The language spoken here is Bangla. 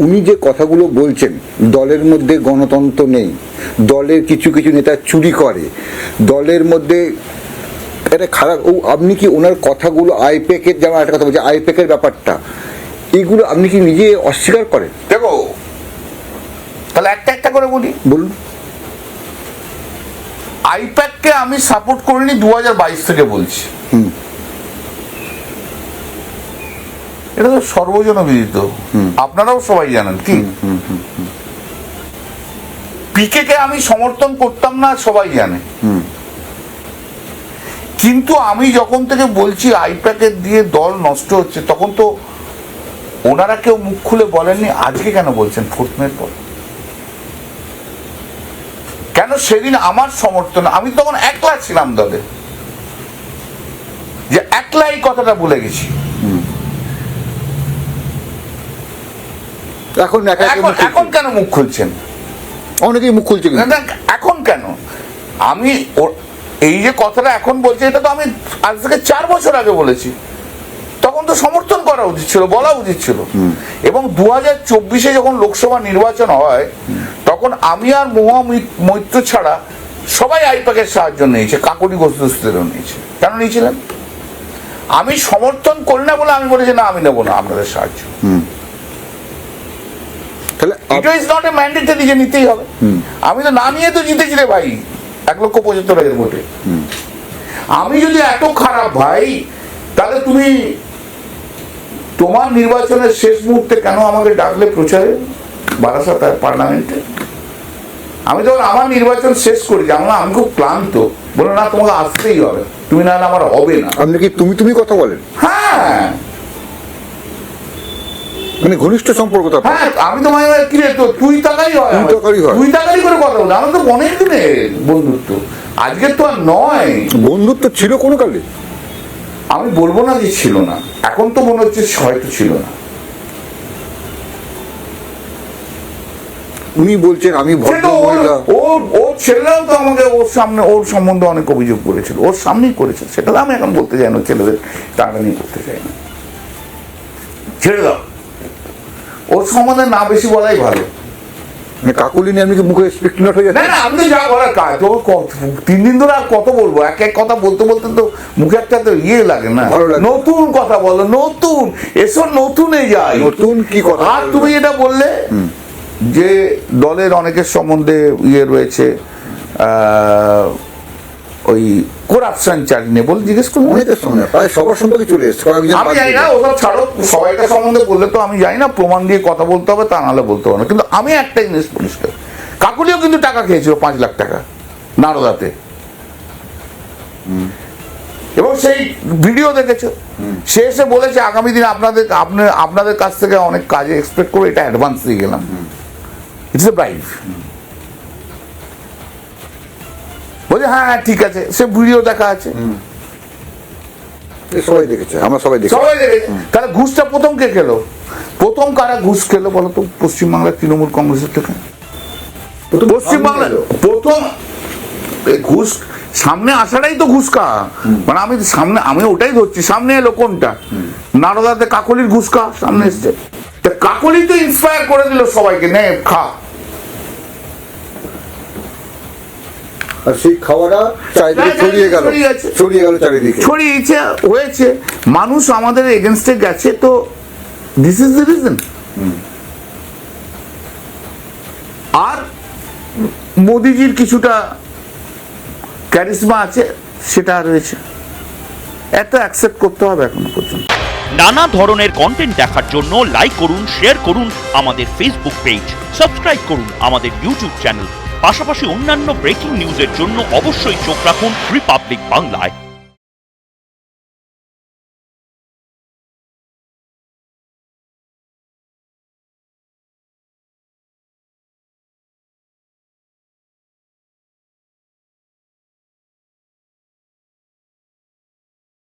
উনি যে কথাগুলো বলছেন, দলের মধ্যে গণতন্ত্র নেই, দলের কিছু কিছু নেতা চুরি করে, দলের মধ্যে এটা খারাপ, আপনি কি ওনার কথাগুলো আইপ্যাকের, যেমন একটা কথা বলছে আইপ্যাকের ব্যাপারটা, এইগুলো আপনি কি নিজে অস্বীকার করেন? দেখো, তাহলে একটা একটা করে বলি। বলুন। আইপ্যাককে আমি সাপোর্ট করিনি 2022 থেকে বলছি। এটা তো সর্বজন বিদিত, আপনারাও সবাই জানেন। কি পিকে কে আমি সমর্থন করতাম না সবাই জানে, কিন্তু আমি যখন থেকে বলছি আইপ্যাকের দিয়ে দল নষ্ট হচ্ছে, তখন তো ওনারা কেউ মুখ খুলে বলেননি। আজকে কেন বলছেন 4th মে পর? কেন সেদিন আমার সমর্থন, আমি তখন একলা ছিলাম দলে, যে একলা এই কথাটা বলে গেছি। এখন কেন মুখ খুলছেন? অনেকেই মুখ খুলছে, এখন কেন? আমি এই যে কথাটা এখন বলছি, এটা তো আমি আজ থেকে 4 বছর আগে বলেছি। তখন তো সমর্থন করা উচিত ছিল, বলা উচিত ছিল। এবং 2024-এ যখন লোকসভা নির্বাচন হয়, তখন আমি আর মৈত্র ছাড়া সবাই আইপ্যাকের সাহায্য নিয়েছে, কাকলি ঘোষদেরও নিয়েছে। কেন নিয়েছিলেন? আমি সমর্থন করি না বলে আমি বলেছি না, আমি নেবো না আপনাদের সাহায্য। এটা ইজ নট এ ম্যান্ডেটরি যে নিতেই হবে। আমি তো না নিয়ে তো জিতেছি রে ভাই, 1,75,000 ভোটে। আমি যদি এত খারাপ ভাই, তাহলে তুমি তোমার নির্বাচনের শেষ মুহূর্তে কেন আমাকে ডাকলে প্রচারে বারাসাত পার্লামেন্টে? আমি তখন আমার নির্বাচন শেষ করি, জানলাম আমি খুব ক্লান্ত, বলো না তোমাকে আসতেই হবে, তুমি না আমার হবে না। আপনি কি তুমি কথা বলেন? হ্যাঁ, মানে ঘনিষ্ঠ সম্পর্ক। হ্যাঁ, আমি তো মানে কি রে, তো তুই টাকাই হয়, তুই টাকাই করে কথা বলতে। আমার তো অনেক দিনের বন্ধুত্ব, আজকের তো আর নয়। বন্ধুত্ব ছিল কোনো কালে? আমি বলবো না যে ছিল না, এখন তো মনে হচ্ছে হয়তো ছিল না। উনি বলছেন আমি ওর ছেলেরাও তো আমাকে ওর সামনে ওর সম্বন্ধে অনেক অভিযোগ করেছিল, ওর সামনেই করেছে। সেটা আমি এখন বলতে চাই না, ছেলেদের টাকা নিয়ে করতে চাই না, ছেড়ে দাও। ওর সম্বন্ধে না বেশি বলাই ভালো। কাকুলি নিয়ে আমি কি মুখে স্পিক নট হয়ে যাচ্ছে? না, আমি তো যা বলার কাজ, তো 3 দিন ধরে আর কত বলবো? এক এক কথা বলতে বলতে তো মুখে একটা তো ইয়ে লাগে না, নতুন কথা বলো, নতুন এসব নতুনে যাই। নতুন কি কথা? আর তুমি এটা বললে যে দলের অনেকের সম্বন্ধে ইয়ে রয়েছে, ওই করাপশন চাল নিয়ে বলে জিজ্ঞেস করুন। অনেকের সঙ্গে প্রায় সবার সম্পর্কে চলে এসছে। আমি জানি না, ওসব ছাড়ো, সবাইকার সম্বন্ধে বললে তো আমি জানি না, প্রমাণ দিয়ে কথা বলতে হবে, তা নাহলে বলতে হবে না। কিন্তু আমি একটা জিনিস পরিষ্কার, কাকুলিও কিন্তু টাকা খেয়েছিল 5 লাখ টাকা নারদাতে, এবং সেই ভিডিও দেখেছো। সে এসে বলেছে আগামী দিন আপনাদের কাছ থেকে অনেক কাজে এক্সপেক্ট করে, এটা অ্যাডভান্স দিয়ে গেলাম। It's a bribe. বলছে হ্যাঁ ঠিক আছে, সে ভিডিও দেখা আছে, সবাই দেখেছে, আমরা সবাই দেখেছি। তাহলে ঘুষটা প্রথম কে খেলো? প্রথম কারা ঘুষ খেলো বলো তো? পশ্চিমবাংলার তৃণমূল কংগ্রেসের থেকে। পশ্চিমবাংলার প্রথম ঘুষ সামনে আসাটাই তো ঘুষ খা। মানে আমি ওটাই ধরছি, সামনে এলো কোনটা? নারদাতে কাকলির ঘুষ খা সামনে এসছে। কাকলি তো ইন্সপায়ার করে দিল সবাইকে, নে খা। আর সেই খাওয়াটা ছড়িয়ে গেল চারিদিকে, ছড়িয়েছে হয়েছে, মানুষ আমাদের এগেনস্টে গেছে। তো দিস ইজ দ্য রিজন। আর মোদিজির কিছুটা ক্যারিজমা আছে, সেটা রয়েছে, এত অ্যাকসেপ্ট করতে হবে এখনো পর্যন্ত। নানা ধরনের কন্টেন্ট দেখার জন্য লাইক করুন, শেয়ার করুন আমাদের ফেসবুক পেজ, সাবস্ক্রাইব করুন আমাদের ইউটিউব চ্যানেল। পাশাপাশি অন্যান্য ব্রেকিং নিউজের জন্য অবশ্যই চোখ রাখুন রিপাবলিক বাংলায়।